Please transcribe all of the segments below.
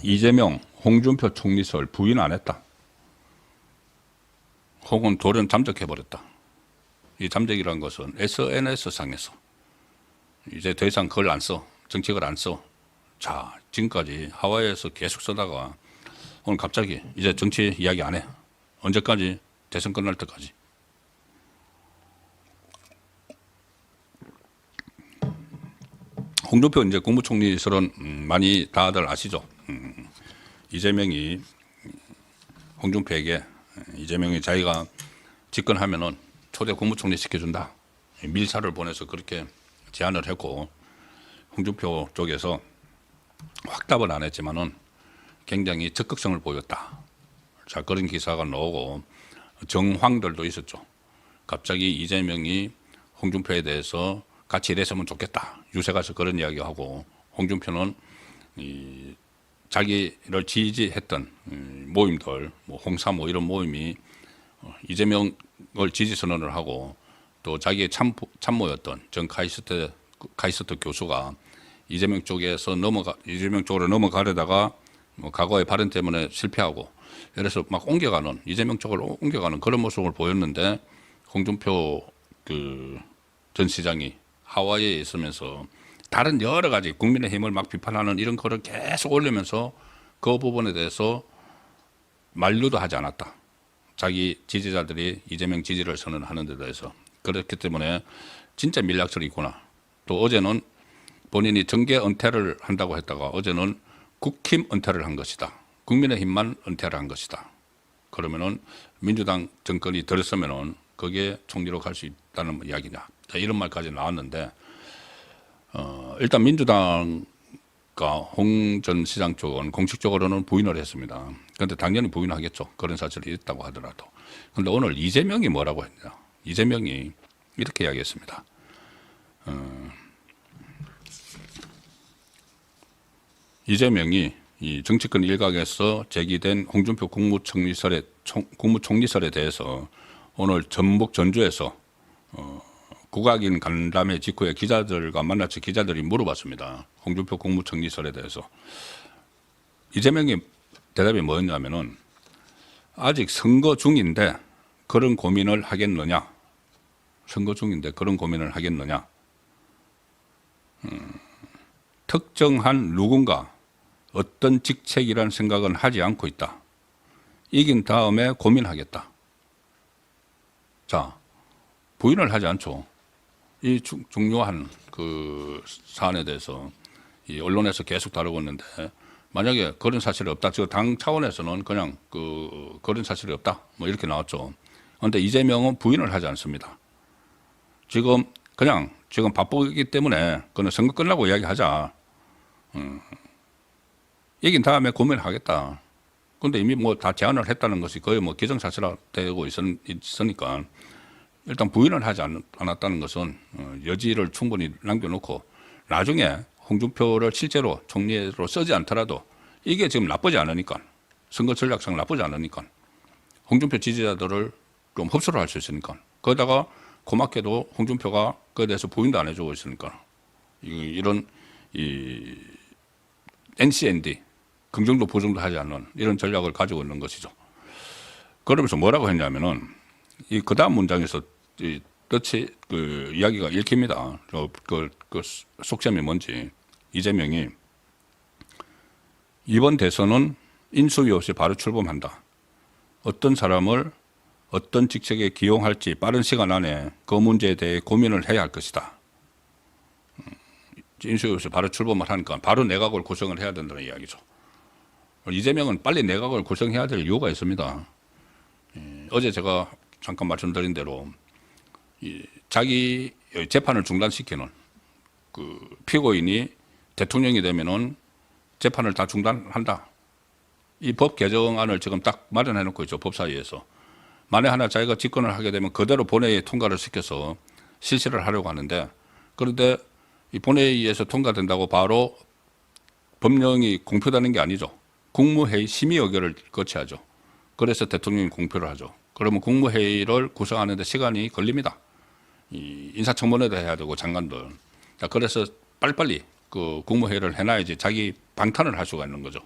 이재명, 홍준표 총리설 부인 안 했다. 혹은 돌연 잠적해버렸다. 이 잠적이라는 것은 SNS상에서 이제 더 이상 그걸 안 써. 정책을 안 써. 자, 지금까지 하와이에서 계속 쓰다가 오늘 갑자기 이제 정치 이야기 안 해. 언제까지? 대선 끝날 때까지. 홍준표 이제 국무총리설은 많이 다들 아시죠? 이재명이 홍준표에게 이재명이 자기가 집권하면은 초대 국무총리 시켜준다. 밀사를 보내서 그렇게 제안을 했고 홍준표 쪽에서 확답은 안 했지만은 굉장히 적극성을 보였다. 자, 그런 기사가 나오고 정황들도 있었죠. 갑자기 이재명이 홍준표에 대해서 같이 일했으면 좋겠다. 유세 가서 그런 이야기하고 홍준표는 자기를 지지했던 모임들, 뭐 홍사모 이런 모임이 이재명을 지지 선언을 하고 또 자기의 참모였던 전 카이스트 교수가 이재명 쪽으로 넘어가려다가 뭐 과거의 발언 때문에 실패하고 그래서 막 옮겨가는 이재명 쪽으로 옮겨가는 그런 모습을 보였는데 홍준표 전 시장이 하와이에 있으면서 다른 여러 가지 국민의힘을 막 비판하는 이런 거를 계속 올리면서 그 부분에 대해서 만류도 하지 않았다. 자기 지지자들이 이재명 지지를 선언하는 데 대해서. 그렇기 때문에 진짜 밀약설이 있구나. 또 어제는 본인이 정계 은퇴를 한다고 했다가 어제는 국힘 은퇴를 한 것이다. 국민의힘만 은퇴를 한 것이다. 그러면은 민주당 정권이 들었으면은 그게 총리로 갈 수 있다는 이야기냐. 이런 말까지 나왔는데 일단 민주당과 홍 전 시장 쪽은 공식적으로는 부인을 했습니다. 그런데 당연히 부인하겠죠. 그런 사실이 있다고 하더라도. 그런데 오늘 이재명이 뭐라고 했냐. 이재명이 이렇게 이야기했습니다. 이재명이 이 정치권 일각에서 제기된 홍준표 국무총리설에 대해서 오늘 전북 전주에서 국악인 간담회 직후에 기자들과 만나서 기자들이 물어봤습니다. 홍준표 국무총리설에 대해서. 이재명의 대답이 뭐였냐면은 아직 선거 중인데 그런 고민을 하겠느냐. 선거 중인데 그런 고민을 하겠느냐. 특정한 누군가 어떤 직책이라는 생각은 하지 않고 있다. 이긴 다음에 고민하겠다. 자, 부인을 하지 않죠. 이 중요한 그 사안에 대해서 이 언론에서 계속 다루고 있는데 만약에 그런 사실이 없다. 저 당 차원에서는 그냥 그런 사실이 없다. 뭐 이렇게 나왔죠. 그런데 이재명은 부인을 하지 않습니다. 지금 바쁘기 때문에 그는 선거 끝나고 이야기하자. 이긴 다음에 고민하겠다. 그런데 이미 뭐 다 제안을 했다는 것이 거의 뭐 기정사실화되고 있으니까 일단 부인을 하지 않았다는 것은 여지를 충분히 남겨놓고 나중에 홍준표를 실제로 총리로 쓰지 않더라도 이게 지금 나쁘지 않으니까 선거 전략상 나쁘지 않으니까 홍준표 지지자들을 좀 흡수를 할 수 있으니까 거기다가 고맙게도 홍준표가 그에 대해서 부인도 안 해주고 있으니까 이런 NCND 긍정도 부정도 하지 않는 이런 전략을 가지고 있는 것이죠. 그러면서 뭐라고 했냐면은 그 다음 문장에서 뜻이 이야기가 읽힙니다. 그 속셈이 뭔지. 이재명이 이번 대선은 인수위 없이 바로 출범한다. 어떤 사람을 어떤 직책에 기용할지 빠른 시간 안에 그 문제에 대해 고민을 해야 할 것이다. 인수위 없이 바로 출범을 하니까 바로 내각을 구성을 해야 된다는 이야기죠. 이재명은 빨리 내각을 구성해야 될 이유가 있습니다. 어제 제가 잠깐 말씀드린 대로 자기 재판을 중단시키는 피고인이 대통령이 되면은 재판을 다 중단한다. 이 법 개정안을 지금 딱 마련해 놓고 있죠. 법사위에서. 만에 하나 자기가 집권을 하게 되면 그대로 본회의에 통과를 시켜서 실시를 하려고 하는데 그런데 이 본회의에서 통과된다고 바로 법령이 공표되는 게 아니죠. 국무회의 심의 의결을 거쳐야죠. 그래서 대통령이 공표를 하죠. 그러면 국무회의를 구성하는 데 시간이 걸립니다. 인사청문회도 해야 되고 장관들. 자, 그래서 빨리빨리 그 국무회의를 해놔야지 자기 방탄을 할 수가 있는 거죠.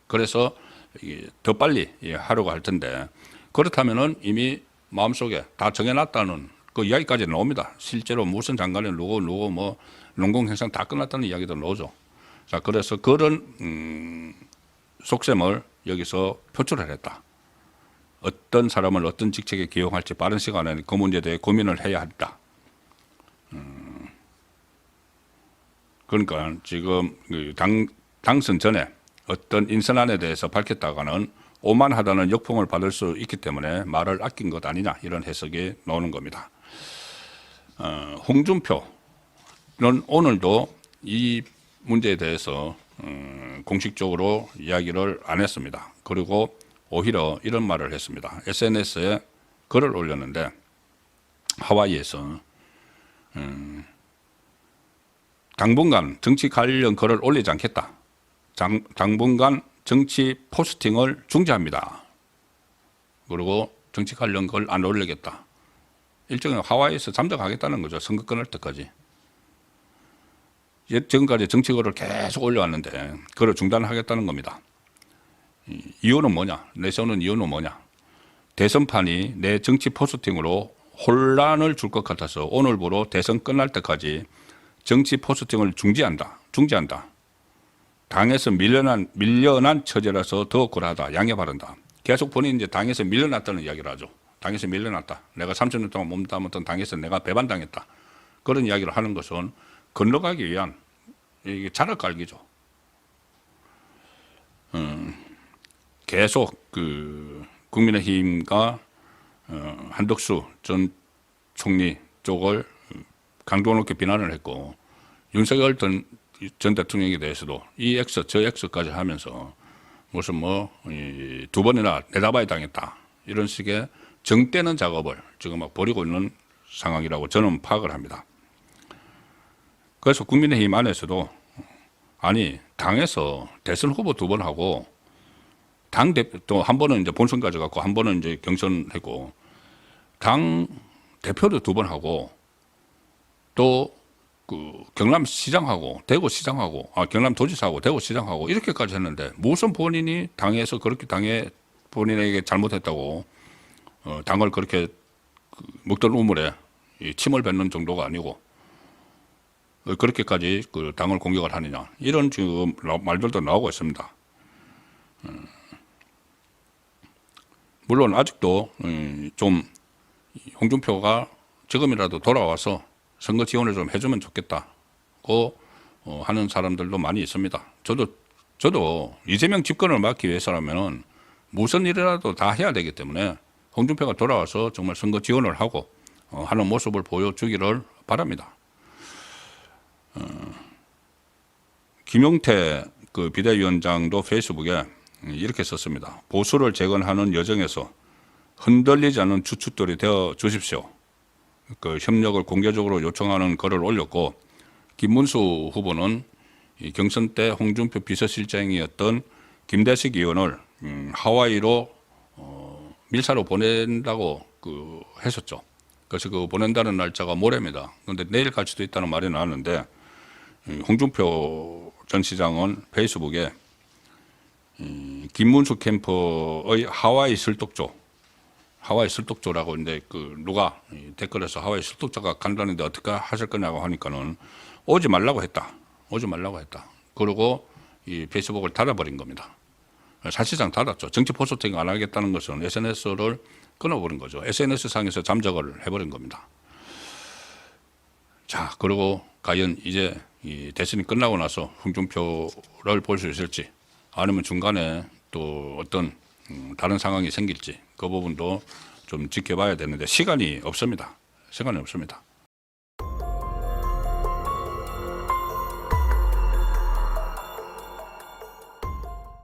그래서 이게 더 빨리 하려고 할 텐데 그렇다면은 이미 마음속에 다 정해놨다는 그 이야기까지 나옵니다. 실제로 무슨 장관이 누구 뭐 농공행상 다 끝났다는 이야기도 나오죠. 자, 그래서 그런 속셈을 여기서 표출을 했다. 어떤 사람을 어떤 직책에 기용할지 빠른 시간에 그 문제에 대해 고민을 해야 한다. 그러니까 지금 당선 전에 어떤 인선안에 대해서 밝혔다가는 오만하다는 역풍을 받을 수 있기 때문에 말을 아낀 것 아니냐 이런 해석이 나오는 겁니다. 홍준표는 오늘도 이 문제에 대해서 공식적으로 이야기를 안 했습니다. 그리고 오히려 이런 말을 했습니다. SNS에 글을 올렸는데 하와이에서 당분간 정치 관련 글을 올리지 않겠다. 당분간 정치 포스팅을 중지합니다. 그리고 정치 관련 글 안 올리겠다. 일종의 하와이에서 잠적하겠다는 거죠. 선거 끝날 때까지. 지금까지 정치 글을 계속 올려왔는데 그걸 중단하겠다는 겁니다. 이유는 뭐냐? 내세우는 이유는 뭐냐? 대선판이 내 정치 포스팅으로 혼란을 줄 것 같아서 오늘부로 대선 끝날 때까지 정치 포스팅을 중지한다. 당에서 밀려난 처제라서 더 억울하다. 양해 바란다. 계속 본인이 이제 당에서 밀려났다는 이야기를 하죠. 당에서 밀려났다. 내가 30년 동안 몸담았던 당에서 내가 배반당했다. 그런 이야기를 하는 것은 건너가기 위한 이게 자락 깔기죠. 계속 그 국민의힘과 한덕수 전 총리 쪽을 강도 높게 비난을 했고 윤석열 전 대통령에 대해서도 이 X 저 X까지 하면서 무슨 뭐 두 번이나 내다봐야 당했다 이런 식의 정떼는 작업을 지금 막 벌이고 있는 상황이라고 저는 파악을 합니다. 그래서 국민의힘 안에서도 아니 당에서 대선 후보 2번 하고 당 대표 또 한 번은 이제 본선까지 갔고 한 번은 이제 경선했고 당 대표도 2번 하고 또 그 경남시장하고 대구시장하고 경남도지사하고 대구시장하고 이렇게까지 했는데 무슨 본인이 당에서 그렇게 당에 본인에게 잘못했다고 당을 그렇게 먹던 우물에 침을 뱉는 정도가 아니고 그렇게까지 그 당을 공격을 하느냐 이런 지금 말들도 나오고 있습니다. 물론 아직도 좀 홍준표가 지금이라도 돌아와서 선거 지원을 좀 해주면 좋겠다고 하는 사람들도 많이 있습니다. 저도 이재명 집권을 막기 위해서라면 무슨 일이라도 다 해야 되기 때문에 홍준표가 돌아와서 정말 선거 지원을 하고 하는 모습을 보여주기를 바랍니다. 김용태 그 비대위원장도 페이스북에 이렇게 썼습니다. 보수를 재건하는 여정에서 흔들리지 않는 주춧돌이 되어 주십시오. 그 협력을 공개적으로 요청하는 글을 올렸고 김문수 후보는 이 경선 때 홍준표 비서실장이었던 김대식 의원을 하와이로 밀사로 보낸다고 그 했었죠. 그래서 그 보낸다는 날짜가 모레입니다. 그런데 내일 갈 수도 있다는 말이 나왔는데 홍준표 전 시장은 페이스북에 김문수 캠프의 하와이 설독조라고 이제 그 누가 댓글에서 하와이 설독자가 간다는데 어떻게 하실 거냐고 하니까는 오지 말라고 했다. 그리고 이 페이스북을 닫아버린 겁니다. 사실상 닫았죠. 정치 포스팅 안 하겠다는 것은 SNS를 끊어버린 거죠. SNS 상에서 잠적을 해버린 겁니다. 자, 그리고 과연 이제 이 대선이 끝나고 나서 홍준표를 볼 수 있을지 아니면 중간에 또 어떤 다른 상황이 생길지 그 부분도 좀 지켜봐야 되는데 시간이 없습니다.